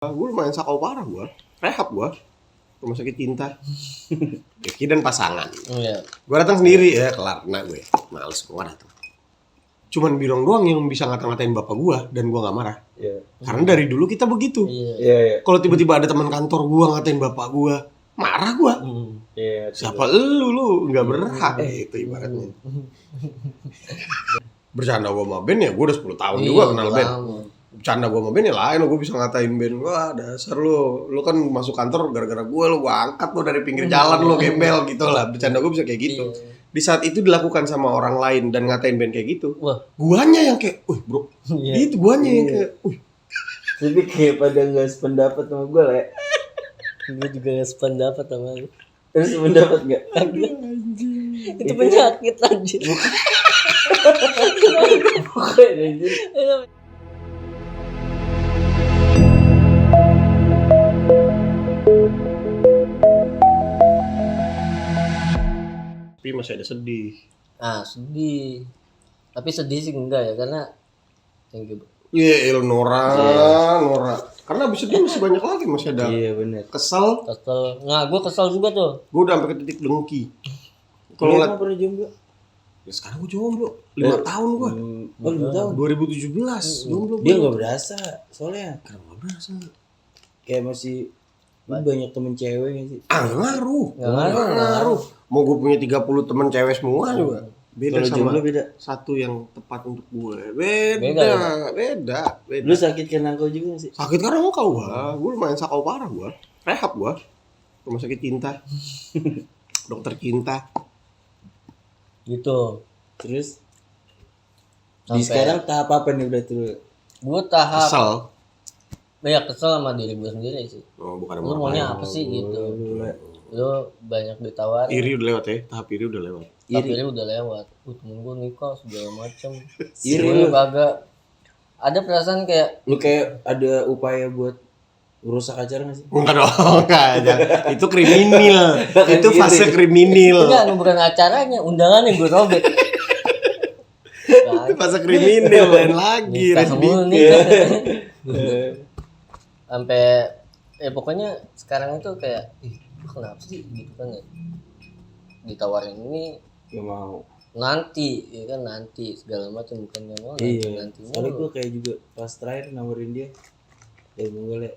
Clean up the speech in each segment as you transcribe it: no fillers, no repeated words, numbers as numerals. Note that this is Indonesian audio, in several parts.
Gue lumayan sakau parah gue. Rehab gue. Rumah sakit cinta. Rifki dan pasangan. Iya. Gue datang sendiri ya, kelar. Nah gue males gue datang. Cuman Birong doang yang bisa ngata-ngatain bapak gue dan gue nggak marah. Iya. Karena dari dulu kita begitu. Iya. Iya. Kalau tiba-tiba ada teman kantor gue ngatain bapak gue, marah gue. Iya. Siapa lu nggak berhak itu ibaratnya. Bercanda gue sama Ben ya, gue udah 10 tahun juga kenal Ben. Bercanda gue sama Ben ya lain, gue bisa ngatain Ben. Wah dasar lu kan masuk kantor gara-gara gue angkat lu dari pinggir jalan lu gembel gitu lah. Bercanda gue bisa kayak gitu. Di saat itu dilakukan sama orang lain dan ngatain Ben kayak gitu. Wah. Guanya yang kayak, bro, itu guanya yang kayak, Tapi kayak pada nggak sependapat sama gue lah ya. Gue juga gak sependapat sama lu. Terus sependapat nggak? Itu penyakit anjir. Bukan anjir. tapi masih ada sedih. Ah, sedih. Tapi sedih sih enggak ya, karena thank you. Iya, Nora. Karena abis itu masih banyak lagi, masih ada. Iya benar. Kesel. Nah, gue kesel juga tuh. Gue udah sampai ke titik dengki. Kalau Kalau pernah jomblo? ya sekarang gue jomblo 5 tahun gue. Oh 5 tahun. 2017 jomblo. Dia nggak berasa soalnya. Kenapa gak berasa? Kayak masih banyak temen cewek nggak sih? Nggak ngaruh. Nggak ngaruh. Mau gue punya 30 temen cewek semua juga. Beda Kalau sama jomblo beda. satu yang tepat untuk gue. Beda. Lu sakit karena kau juga nggak sih? Sakit karena engkau gue lumayan sakau parah gue. Rehab gue. Rumah sakit cinta. Dokter cinta. Gitu. Terus Sampai di sekarang tahap apa nih udah tuh? gue tahap Kesel. banyak kesel sama diri gue sendiri sih. Oh, bukan Lu maunya apa sih gitu? Lu banyak ditawarin. Iri udah lewat ya. Tahap iri udah lewat. Tapi ini udah lewat. Temen gue nikah segala macem. Iri Gue lu. kagak. Ada perasaan kayak Lu kayak ada upaya buat merusak acara nggak sih? Bukan dong, enggak. Itu kriminal. Itu Iri. fase kriminal. enggak, bukan acaranya, undangan yang gue robek. Itu fase kriminal lain lagi. Nikah Randy. semua nikah. Sampai pokoknya sekarang itu kayak kenapa sih gitu kan ya, ditawarin ini Gak mau. nanti ya kan, nanti segala macam, bukan yang mau Iya. nanti Soalnya gue kayak juga pas terakhir nawarin dia, ya gue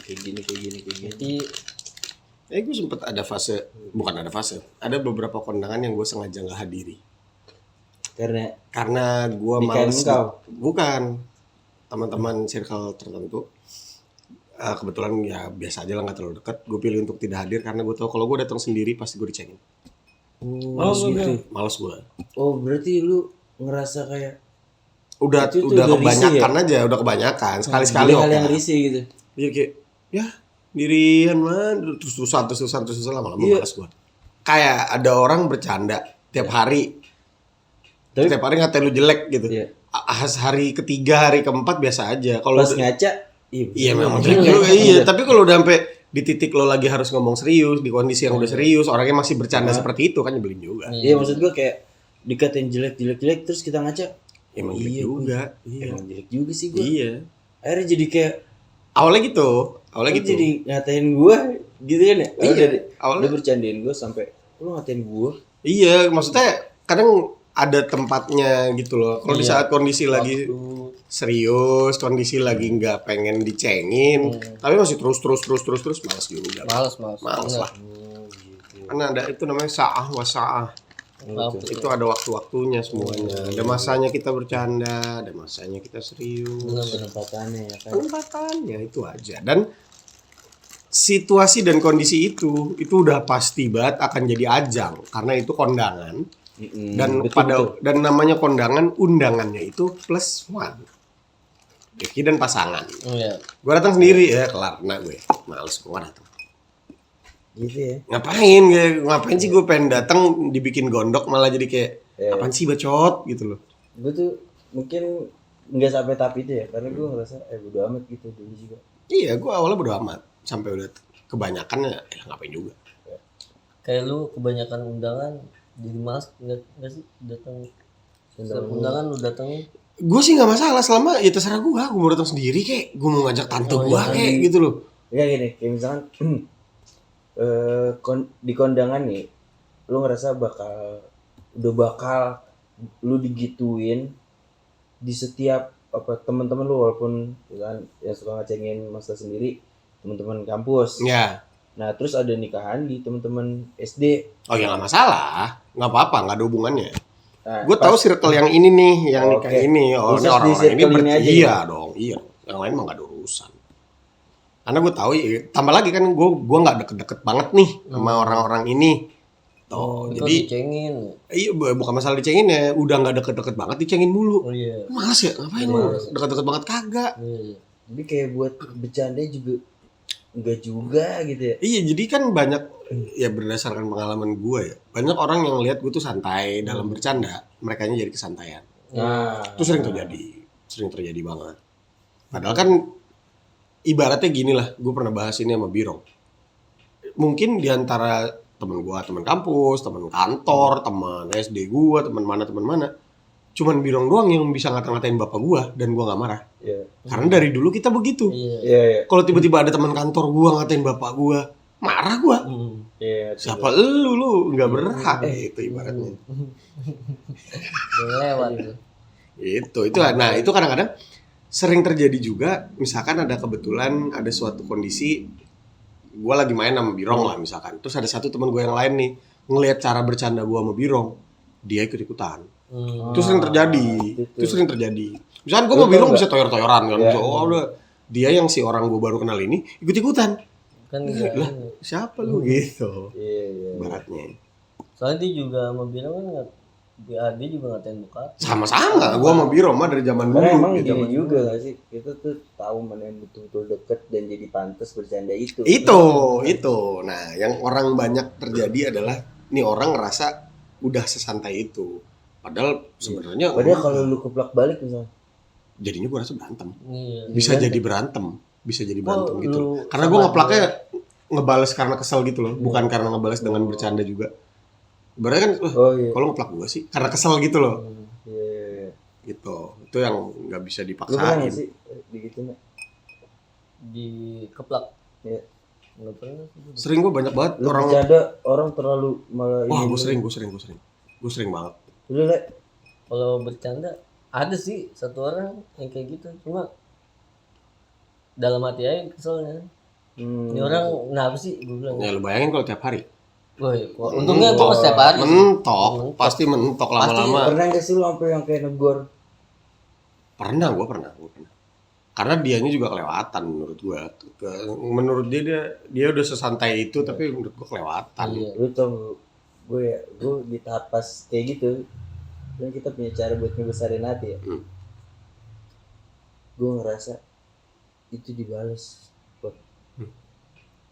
kayak gini. nanti Gue sempet ada fase, bukan ada fase, ada beberapa kondangan yang gue sengaja nggak hadiri karena gue nikahin males. kau? Bukan, teman-teman circle tertentu. Kebetulan ya biasa aja lah, nggak terlalu dekat. Gue pilih untuk tidak hadir karena gue tahu kalau gue datang sendiri pasti gue dicengin. Males gitu. Males gue. Oh berarti lu ngerasa kayak Udah Itu udah udah kebanyakan risih aja, udah kebanyakan. Sekali-sekali hal oke. yang risih gitu. Jadi kayak ya dirian man, terus-terusan lama-lama Iya. malas gue. Kayak ada orang bercanda tiap hari. Tapi Tiap hari ngatain lu jelek gitu. Iya. Hari ketiga, hari keempat biasa aja. Kalau pas ngaca, iya memang jelek juga. Iya, tapi kalau udah sampai di titik lo lagi harus ngomong serius, di kondisi yang udah serius, orangnya masih bercanda seperti itu kan nyebelin juga. Iya maksud gue kayak dikatain jelek terus kita ngaca. Emang jelek juga. Iya. Emang jelek juga sih gue. Iya. Akhirnya jadi kayak Awalnya gitu. jadi ngatain gue gitu kan ya. Iya, Awalnya awalnya. dia bercandain gue sampai lu ngatain gue. Iya, maksudnya kadang ada tempatnya gitu loh. Kalau di saat kondisi lagi serius, kondisi lagi nggak pengen dicengin, tapi masih terus malas juga. Males lah. Karena ada itu namanya sa'ah wa sa'ah. Itu ada waktu-waktunya semuanya. Ada masanya kita bercanda, ada masanya kita serius. Penempatannya ya kan. Penempatannya itu aja. Dan situasi dan kondisi itu udah pasti banget akan jadi ajang karena itu kondangan. Dan dan namanya kondangan, undangannya itu +1. Rifki dan pasangan. iya. Gue datang sendiri ya, kelar. Nah gue males gue datang. Gitu ya. Ngapain sih gue pengen datang dibikin gondok malah jadi kayak apaan sih bacot gitu loh. Gue tuh mungkin nggak sampai tahap itu ya karena gue ngerasa bodo amat gitu dulu juga. Iya, gue awalnya bodo amat sampai udah kebanyakan ya ngapain juga. Kayak lu kebanyakan undangan jadi malas nggak sih datang? Setiap undangan lu datang Gue sih nggak masalah selama ya terserah gue mau datang sendiri kek, gue mau ngajak tante Oh, gue iya. kek gitu loh. Ya gini, kayak misalkan di kondangan nih, lu ngerasa bakal lu digituin di setiap apa teman-teman lu, walaupun kan yang suka ngecengin masa sendiri teman-teman kampus. Ya, Nah terus ada nikahan di teman-teman SD. oh ya nggak masalah, nggak apa-apa, nggak ada hubungannya. Nah, Gue tahu circle yang ini nih, yang Oh, nikah oke. ini, oh ini Khusus di orang-orang ini circle ini aja iya ya? dong, iya. Yang lain mah nggak ada urusan. Karena gue tahu, ya, tambah lagi kan gue nggak deket-deket banget nih sama orang-orang ini. Tuh, Itu jadi dicengin. iya bukan masalah dicengin ya, udah nggak deket-deket banget dicengin mulu. Oh iya. Males ya, ngapain lu deket-deket banget kagak? Iya. Jadi kayak buat bercanda juga enggak juga gitu ya. Iya, jadi kan banyak ya berdasarkan pengalaman gue ya, banyak orang yang lihat gue tuh santai dalam bercanda, merekanya jadi kesantaian. Nah, Itu sering terjadi banget. Padahal kan ibaratnya gini lah, gue pernah bahas ini sama Biro. Mungkin diantara teman gue, teman kampus, teman kantor, teman SD gue, teman mana, cuman Birong doang yang bisa ngata-ngatain bapak gue dan gue nggak marah. iya. Karena dari dulu kita begitu. Iya. Iya, iya. Kalau tiba-tiba ada teman kantor gue ngatain bapak gue, marah gue. Iya. Siapa lu nggak berhak itu ibaratnya. Udah lewat tuh. Itu nah itu kadang-kadang sering terjadi juga, misalkan ada kebetulan ada suatu kondisi gue lagi main sama Birong lah misalkan, terus ada satu teman gue yang lain nih ngelihat cara bercanda gue sama Birong, dia ikut-ikutan. Itu sering terjadi. Itu sering terjadi. Misalkan gue sama Birong bisa toyor-toyoran kan, Ya. oh udah dia yang si orang gue baru kenal ini ikut-ikutan. Kan Lah, siapa lu gitu Iya, iya. baratnya. soalnya dia juga mau bilang kan dia juga ngatain bokap. Sama-sama, gue sama Biro mah dari zaman dulu. Karena emang ya, gini zaman juga gak sih, kita tuh tahu mana yang betul-betul deket dan jadi pantas bercanda itu. itu. Nah, yang orang banyak terjadi adalah nih orang ngerasa udah sesantai itu. Padahal sebenarnya Padahal kalau lu keplak balik misalnya, jadinya gue rasa berantem. Iya. Bisa jadi berantem Oh, gitu. lu Karena gue sama ngeplaknya ngebales karena kesel gitu loh, bukan karena ngebales dengan bercanda juga. Berarti kan, oh iya. kalau ngeplak gue sih karena kesel gitu loh. Iya, iya, iya. Gitu. Itu yang nggak bisa Lu pernah dipaksain. gak sih digituin? di keplak. Iya. Nggak pernah sih. Sering gue banyak banget Lu orang. bercanda orang terlalu malah Wah, ini. gue sering banget. Lu Le, Kalau bercanda ada sih satu orang yang kayak gitu, cuma dalam hati aja keselnya. Ini orang kenapa sih gue bilang. Ya lu bayangin kalau tiap hari. Woi, untungnya gue setiap hari sih. Mentok, pasti mentok lama-lama. pernah gak sih lu sampai yang kayak negor? Pernah. Karena dianya juga kelewatan menurut gua. Menurut dia udah sesantai itu, tapi menurut gua kelewatan. Iya. Lu tau gue di tahap pas kayak gitu, dan kita punya cara buat ngebesarin hati ya. Gue ngerasa itu dibales.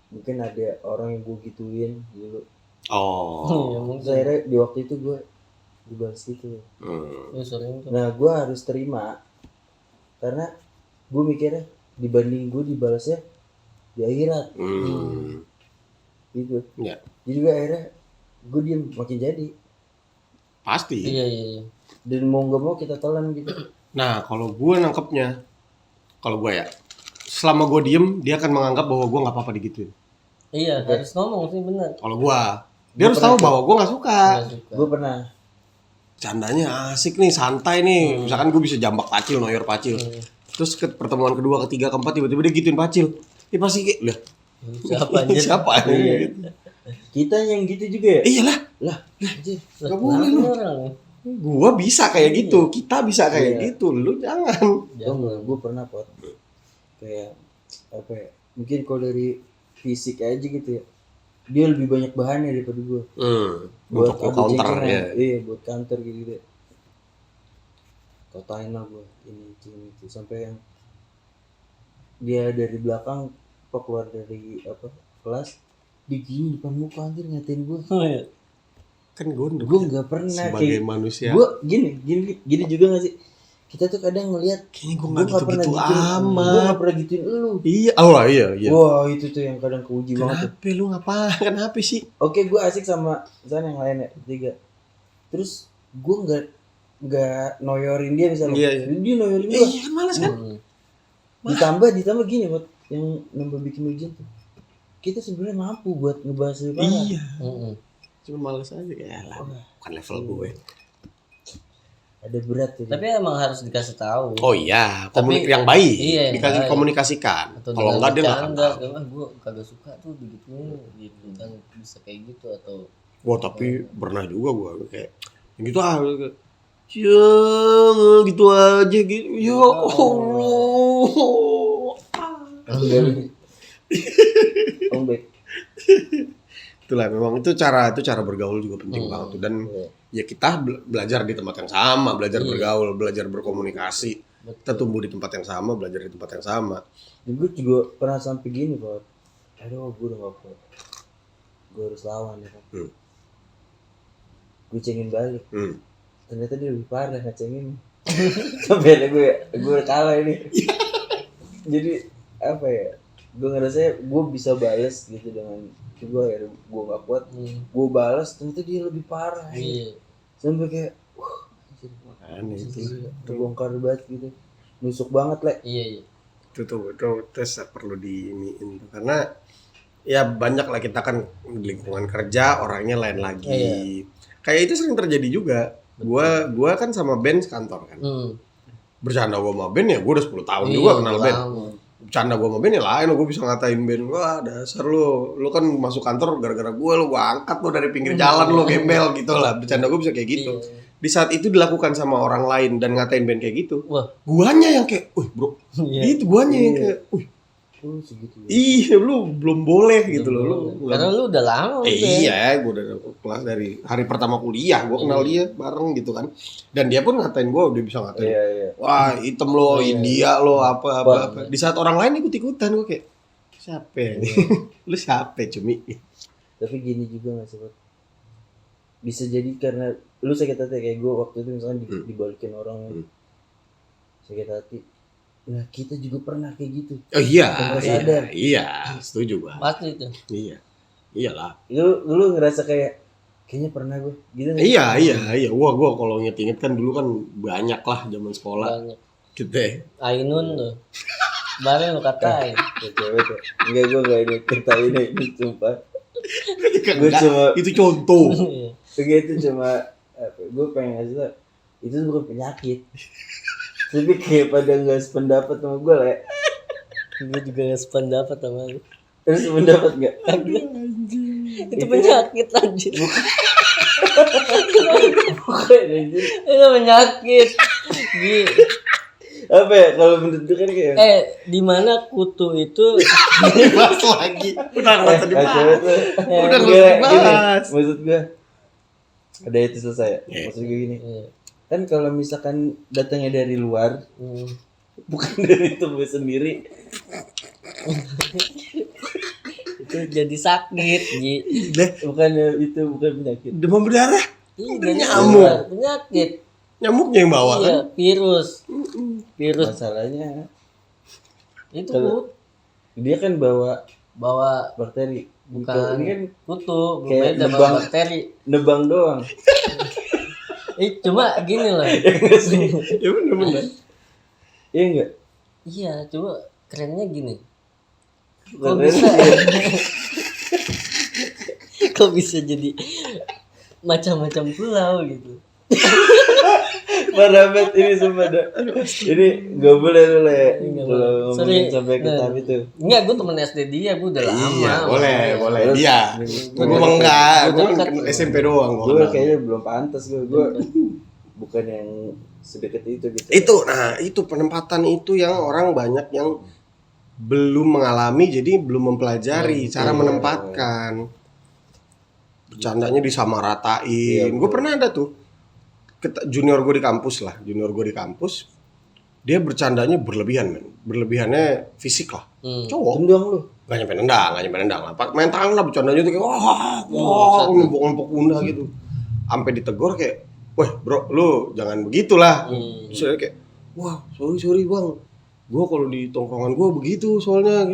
Mungkin ada orang yang gue gituin dulu. Oh. Iya mungkin. Terus akhirnya di waktu itu gue dibales gitu. Ya, sering tuh. Nah gue harus terima, karena gue mikirnya dibanding gue dibalasnya di akhirat gitu. Ya, Jadi gue akhirnya gue diem makin jadi, pasti. Iya. dan mau nggak mau kita telan gitu. Nah, kalau gua nangkepnya, kalau gua ya, selama gua diem, dia akan menganggap bahwa gua nggak apa-apa digituin. Iya, harus ngomong sih benar. Kalau gua, dia harus tahu bahwa gua nggak suka. Nggak suka. Gue pernah Candanya asik nih, santai nih. Misalkan gua bisa jambak pacil, noyor pacil. Terus ke pertemuan kedua, ketiga, keempat, tiba-tiba dia gituin pacil. Dia pasti kayak, lah, Siapa anjir? siapa? Gitu. kita yang gitu juga ya. Iyalah, Lah anjir. Lah, Nggak boleh kenapa lu. orang? gua bisa kayak gitu, kita bisa kayak gitu, lu jangan. Gue pernah pot kayak apa ya, mungkin kalau dari fisik aja gitu ya, dia lebih banyak bahannya daripada gue buat Untuk counter adu ya. iya buat counter gitu. Katain lah gue ini itu sampai yang dia dari belakang apa keluar dari apa kelas dia gini depan muka anjir ngatain gue. Oh, iya. Kan gue Nggak pernah sebagai kayak manusia. gue gini juga nggak sih, kita tuh kadang ngelihat Kayaknya gue gue nggak nggak pernah gitu-gitu gituin, gue amat. nggak pernah gituin lu. Iya, iya. Wah itu tuh yang kadang keuji banget tuh. Kenapa lu ngapain? Kenapa sih? Oke gue asik sama misalnya yang lain ya tiga, terus gue nggak noyorin dia misalnya. Iya, iya. Dia noyorin gua. Iya kan males kan? Ditambah gini buat yang nambah bikin ujian tuh. Kita sebenarnya mampu buat ngebahas lebih parah. Iya. Cuma males aja ya lah. Bukan level gue. Ada berat tuh. Tapi emang harus dikasih tahu. Oh iya, Tapi- yang baik. iya, yang Dikasih baik. komunikasikan. Atau Kalau enggak dia enggak akan tahu. gue kagak suka tuh begitunya gitu kan bisa kayak gitu atau Wah, tapi pernah juga gua kayak gitu kayak, ya gitu aja gitu. Ya Allah. Om baik. Itulah memang itu cara bergaul juga penting banget tuh. Dan ya kita belajar di tempat yang sama, belajar bergaul, belajar berkomunikasi. Kita tumbuh di tempat yang sama, belajar di tempat yang sama. Dan gue juga pernah sampai gini Pak. Aduh gue udah gak kuat. Gue harus lawan ya kan. Gue cengin balik. Ternyata dia lebih parah ngecengin. Sampai ada gue kalah ini. Jadi apa ya? Gue ngerasa gue bisa balas gitu dengan gue gak kuat. Gue balas ternyata dia lebih parah. iya Sampai kayak Aneh itu. terbongkar banget gitu. Nusuk banget Le. iya Itu tes perlu diiniin tuh. Karena ya banyak lah kita kan di lingkungan kerja orangnya lain lagi. Iya. Kayak itu sering terjadi juga. Gua kan sama Ben sekantor kan. Bercanda gua sama Ben ya gua udah 10 tahun juga kenal Ben. Bercanda gua sama Ben ya lain, gua bisa ngatain Ben, wah dasar lu kan masuk kantor gara-gara gua angkat lu dari pinggir jalan lu gembel gitu lah. Bercanda gua bisa kayak gitu. Di saat itu dilakukan sama orang lain dan ngatain Ben kayak gitu. Wah. Guanya yang kayak, "Wih, Bro." Itu guanya yang kayak, "Wih, Segitu ya. iya lu belum boleh gitu loh lu." karena lu udah lama udah. Iya, gue udah kelas dari hari pertama kuliah, gue kenal dia bareng gitu kan. Dan dia pun ngatain gue, udah bisa ngatain. Iya. Wah, hitam lo, India lo, apa. Di saat orang lain ikut-ikutan gue kayak, siapa ya? Lu siapa Cumi? Tapi gini juga gak sih Pak? Bisa jadi karena lu sakit hati kayak gue waktu itu misalnya dibalikin orang sakit hati. Nah kita juga pernah kayak gitu. Oh iya, Tanpa sadar. iya, setuju gue. Pasti itu. Iya, iyalah. Lu ngerasa kayaknya pernah gue gitu nggak? Iya. Wah, gue kalau inget-inget kan dulu kan banyak lah zaman sekolah. Banyak. Gitu. Ainun tuh bareng lu katain Ya, cewek tuh. Enggak gue gak ini cerita ini sumpah. Gue Enggak, cuma itu contoh. begitu cuma gue pengen ngasih tau itu bukan penyakit. Tapi kayak pada nggak sependapat sama gue lah. gue juga gak sependapat sama lu. Terus sependapat nggak? Itu penyakit anjir. Bukan anjir. Itu penyakit. Apa ya kalau menurut gue kan kayak Di mana kutu itu Dibahas lagi. Udah nggak usah dibahas. cewek tuh Udah nggak Enggak, usah gini, dibahas. maksud gue ada itu selesai ya. Iya. Maksud gue gini Iya. kan kalau misalkan datangnya dari luar Hmm. bukan dari tubuh sendiri Itu jadi sakit Ji. bukan itu bukan penyakit. Demam berdarah. Iya, Dari jadi nyamuk. penyakit. Nyamuknya yang bawa kan? Iya, virus. Masalahnya Itu Kalau- dia kan bawa bawa bakteri. bukan Ini kan kutu, kayak beda sama nebang. bakteri. nebang doang. Cuma gini lah. Ya enggak sih? Ya bener-bener. Iya enggak? Iya, cuma kerennya gini. Bukan Kok bisa? religi. Kok bisa jadi macam-macam pulau gitu? Parah banget ini sumpah dah. Ini enggak boleh lu Le. Nggak Kalau boleh. ngomongin Sorry. sampai ke Nah. tahap itu. Enggak, gue temen SD dia, gue udah lama. Iya, boleh. Terus- Dia. Gue mah enggak, gue kan Dekat. kenal SMP doang. gua Gue kenal. kayaknya belum pantas gue bukan yang sedekat itu gitu. Itu penempatan itu yang orang banyak yang belum mengalami, jadi belum mempelajari cara menempatkan. Bercandanya disamaratain. Iya, Gue pernah ada tuh junior gue di kampus, dia bercandanya berlebihan, men. Berlebihannya fisik lah. Cowok. Tendang lu. Gak nyampe nendang lah. Main tangan lah bercandanya tuh kayak wah, nempok pundak gitu. Sampai ditegur kayak, "Weh, bro, lu jangan begitulah." Terus saya kayak, "Wah, sorry bang. Gue kalau di tongkrongan gue begitu soalnya."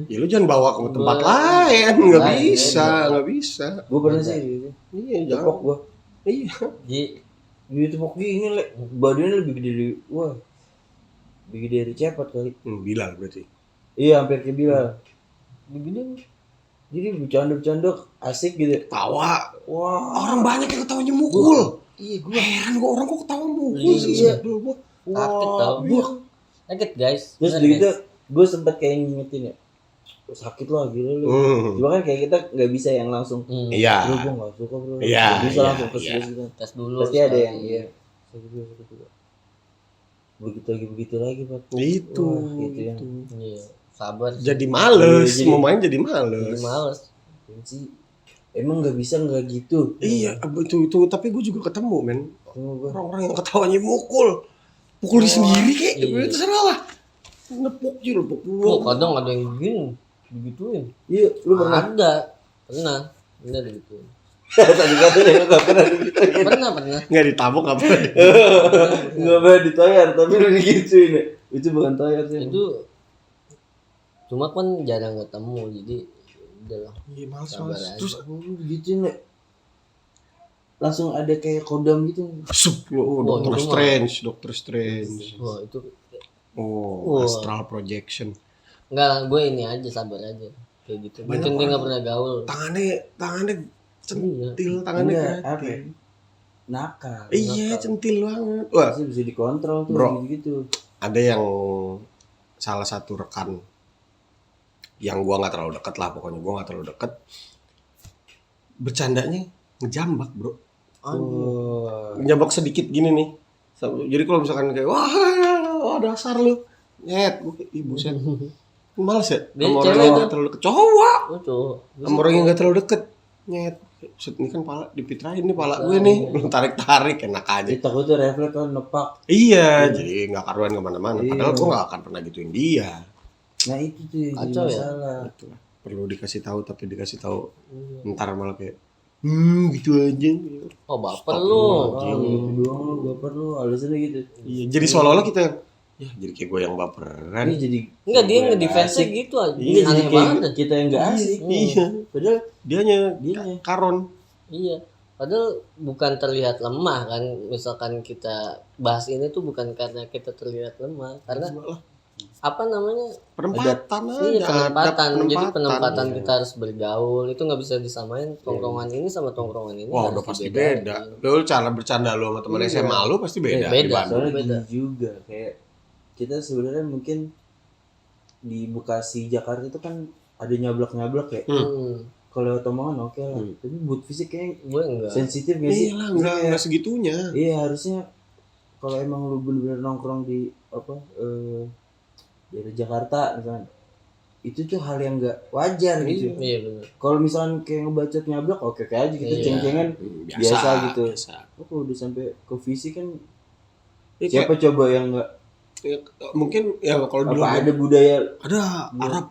Ya lu jangan bawa ke tempat lain, nggak bisa. Gue pernah sih gitu. Iya, Jepok jangan. gue. Iya. Ji, Dia tepok gini le, badannya lebih gede dari, wah, lebih gede dari Cepot kali. Bilal berarti. Iya hampir kayak Bilal. Begini Jadi bercanda-bercanda asik gitu. Tawa. Wah, Orang banyak yang ketawanya mukul. iya gue Heran gua orang kok ketawa mukul Iya. sih. Sebel gua. sakit tau. Sakit guys. Terus Bener, gitu guys. gue sempet kayak ngingetin ya, sakit lah gila lu. Cuma kan kayak kita nggak bisa yang langsung, Iya. bro gue nggak suka bro. Iya, Nggak bisa iya, langsung ke iya. gitu. Tes dulu. Pasti ada sekali. yang iya. Sakit juga. Begitu lagi Pak. Itu. Wah, gitu ya. Iya. Sabar. Jadi males, Iya, jadi- mau main jadi Jadi males. males. Sih emang nggak bisa nggak gitu. Iya, itu tapi gue juga ketemu men. Cuma gua, Orang-orang yang ketawanya pukul di sendiri kayak iya. itu salah lah. Nepuk aja lu, Oh, kadang ada yang begini, digituin. iya lu pernah? Pernah gitu. Tadi katanya lu nggak pernah digituin. Pernah. nggak ditabok apa? Nggak pernah ditoyar tapi lu digituin ya. Itu bukan toyar sih. Itu cuma kan jarang ketemu, jadi udahlah. Iya males Sabar males. aja. Terus Digituin ya. Langsung ada kayak kodam gitu. sup lo, Wah, Doctor itu mah. Strange. Wah, itu Oh, Wah. astral projection. enggak, gue ini aja sabar aja. Kayak gitu. Banyak Mungkin dia orang. enggak pernah gaul. Tangannya centil, tangannya Enggak, kreatif. apa ya? Nakal. Iya, centil banget. Wah, Pasti bisa dikontrol tuh Bro. gitu. ada yang salah satu rekan yang gua nggak terlalu deket lah, pokoknya gua nggak terlalu deket, bercandanya ngejambak bro, Oh. ngejambak sedikit gini nih. Jadi kalau misalkan kayak wah dasar lu nyet, gua kayak ibu set males ya Dia sama orang cewek yang tuh. nggak terlalu deket, cowok Oh, tuh. sama orang yang nggak terlalu deket nyet. Set, ini kan pala dipitrain nih pala gue nih, lu tarik enak aja. Jadi takut tuh refleks kan nepak. Iya, jadi nggak karuan kemana-mana. Iya. Padahal gue nggak akan pernah gituin dia. Nah itu tuh yang jadi Kacau ya? masalah. Gitu lah. Perlu dikasih tahu tapi dikasih tahu Iya. ntar malah kayak gitu aja. Oh, baper Stop lu. Ah, gitu doang lu baper lu, alasannya gitu. Iya, jadi seolah-olah kita ya jadi kayak gue yang baperan. Ini jadi Enggak, dia gue yang ngedefense asik. gitu aja. Iya, jadi Aneh kayak banget deh. kita yang gak asik. Iya, Padahal dianya Dianya. karon. Iya. Padahal bukan terlihat lemah kan. Misalkan kita bahas ini tuh bukan karena kita terlihat lemah, karena Malah apa namanya? penempatan Iya, aja. penempatan. Jadi Iya. penempatan kita harus bergaul. Itu nggak bisa disamain tongkrongan ini sama tongkrongan ini. Wah, harus udah pasti dibedain. beda. Lu cara bercanda lu sama teman Iya. SMA lu pasti beda. Beda. di Bandung. soalnya beda. gini juga kayak kita sebenarnya mungkin di Bekasi Jakarta itu kan ada nyablak-nyablak ya. Kalau lewat omongan oke lah. Tapi buat fisik kayak Gue enggak. sensitif gak sih? Iya lah, Maksudnya enggak segitunya. Iya harusnya kalau emang lu bener-bener nongkrong di apa daerah Jakarta misalnya, itu tuh hal yang nggak wajar gitu. Iya benar. Kalau misalnya kayak ngebacot nyablak oke aja kita Iya. ceng-cengan. Biasa gitu. Biasa. Oh, kalau udah sampai ke fisik kan Ya, siapa coba yang nggak ya, mungkin ya kalau dulu apa ada budaya ada Arab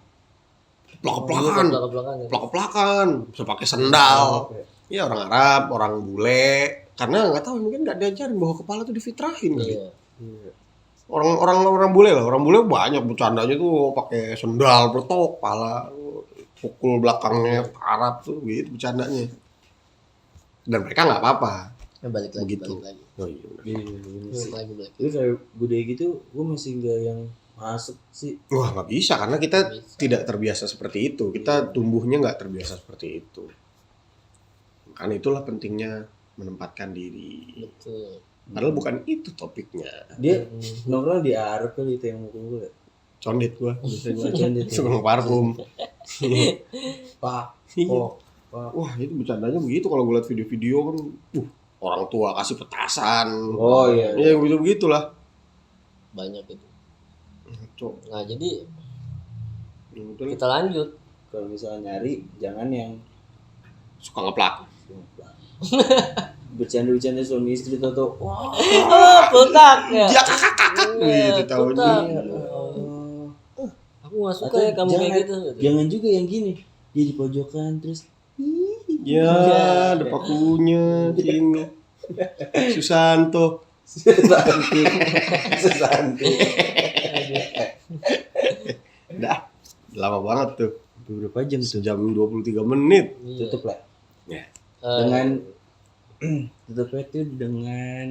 plak-plakan, Belak-belakan ya. plak-plakan, bisa pakai sendal. apa ya? Ya orang Arab, orang bule, karena nggak tahu mungkin nggak diajarin bahwa kepala tuh difitrahin kali. Iya. Iya. Orang bule lah, orang bule banyak bercandanya tuh pakai sendal, bertok kepala, pukul belakangnya Arab tuh gitu bercandanya. Dan mereka nggak apa-apa. Ya, balik lagi, Begitu. balik lagi. Oh iya benar. Iya, bener sih. Balik lagi, balik. Tapi kayak budaya gitu gue masih nggak yang masuk sih. Wah nggak bisa karena kita Nggak bisa. tidak terbiasa seperti itu. Kita tumbuhnya nggak terbiasa seperti itu. Kan itulah pentingnya menempatkan diri. Betul. Padahal bukan itu topiknya. Dia nongkrong di Arab kali itu yang mukul gue. Condit gua. Condit. Suka parfum. Pak. Iya. Oh. Pak. Wah itu bercandanya begitu kalau gue liat video-video kan. Orang tua kasih petasan. Oh iya. Ya begitu lah. Banyak itu. Cok. Nah, jadi Ya, udah lah. kita lanjut. Kalau misalnya nyari jangan yang Suka ngeplak. bercanda-bercanda suami istri atau wah Oh, putak ya. Dia kakak-kakak gitu tahunya. putak. oh. Aku gak suka Atau ya kamu jangan, kayak gitu. jangan juga yang gini dia di pojokan terus Ya, ada pakunya sini. Susanto. sesanti sesanti Dah, lama banget tuh. berapa jam tuh Sejam 23 menit. Iya. tutup lah Ya. Eh, dengan Tutupnya tuh dengan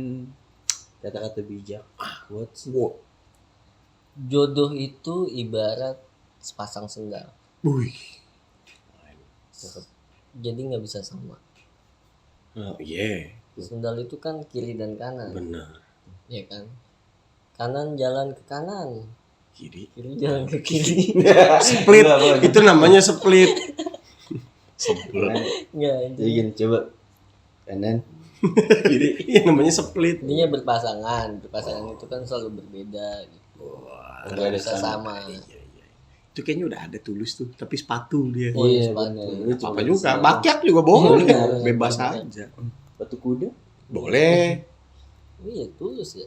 kata-kata bijak. Buat Wow. Jodoh itu ibarat sepasang sendal. Wih. Jadi nggak bisa sama. Oh iya. Sendal itu kan kiri dan kanan, Benar. ya kan? Kanan jalan ke kanan, Kiri. kiri jalan ke kiri. Split. Itu namanya split. Sebel. Nggak, Jadi intinya, gini, coba kanan. Kiri. Iya namanya split. intinya berpasangan. Berpasangan itu kan selalu berbeda. Gitu. Nggak bisa sama. Itu kayaknya udah ada Tulus tuh, tapi sepatu dia. Oh iya, Iya, sepatu. bener. Lu Apa cuma juga, bisa- bakyak juga boleh, Iya, bebas bener. aja. Batu kuda. Boleh. Iya, Tulus ya.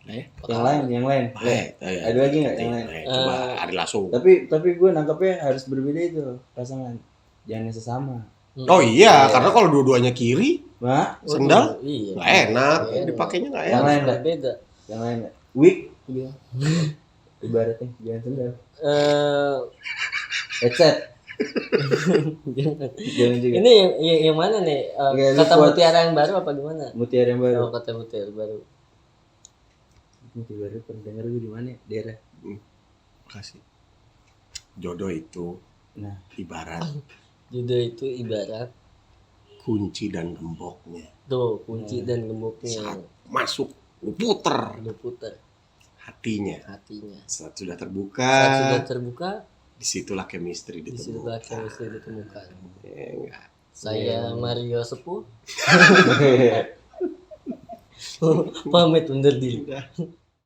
Yang lain. Baik. Ada lagi nggak yang lain? Coba ada langsung. Tapi gue nangkapnya harus berbeda itu pasangan. Jangan sesama. Oh iya, karena kalau dua-duanya kiri, Mak, sendal, Iya. nggak enak, Iya. dipakainya nggak Yang enak. lain nggak? Berbeda. yang lain nggak? Wig, dia. Ibaratnya jangan sendal. Headset, jangan juga. Ini yang mana nih? Iya, lu Kata kuat. mutiara yang baru apa gimana? Mutiara yang baru. Oh, kata mutiara baru. Mutiara baru pernah denger gue di mana? Daerah. Makasih. Jodoh itu Nah, ibarat Jodoh itu ibarat kunci dan gemboknya. tuh kunci dan gemboknya. Saat masuk, lu puter Lu putar hatinya. hatinya. Saat sudah Saat terbuka, sudah terbuka, disitulah chemistry di situ ditemukan. chemistry ditemukan. Ya, enggak. Saya Mario Sepuh pamit undur diri.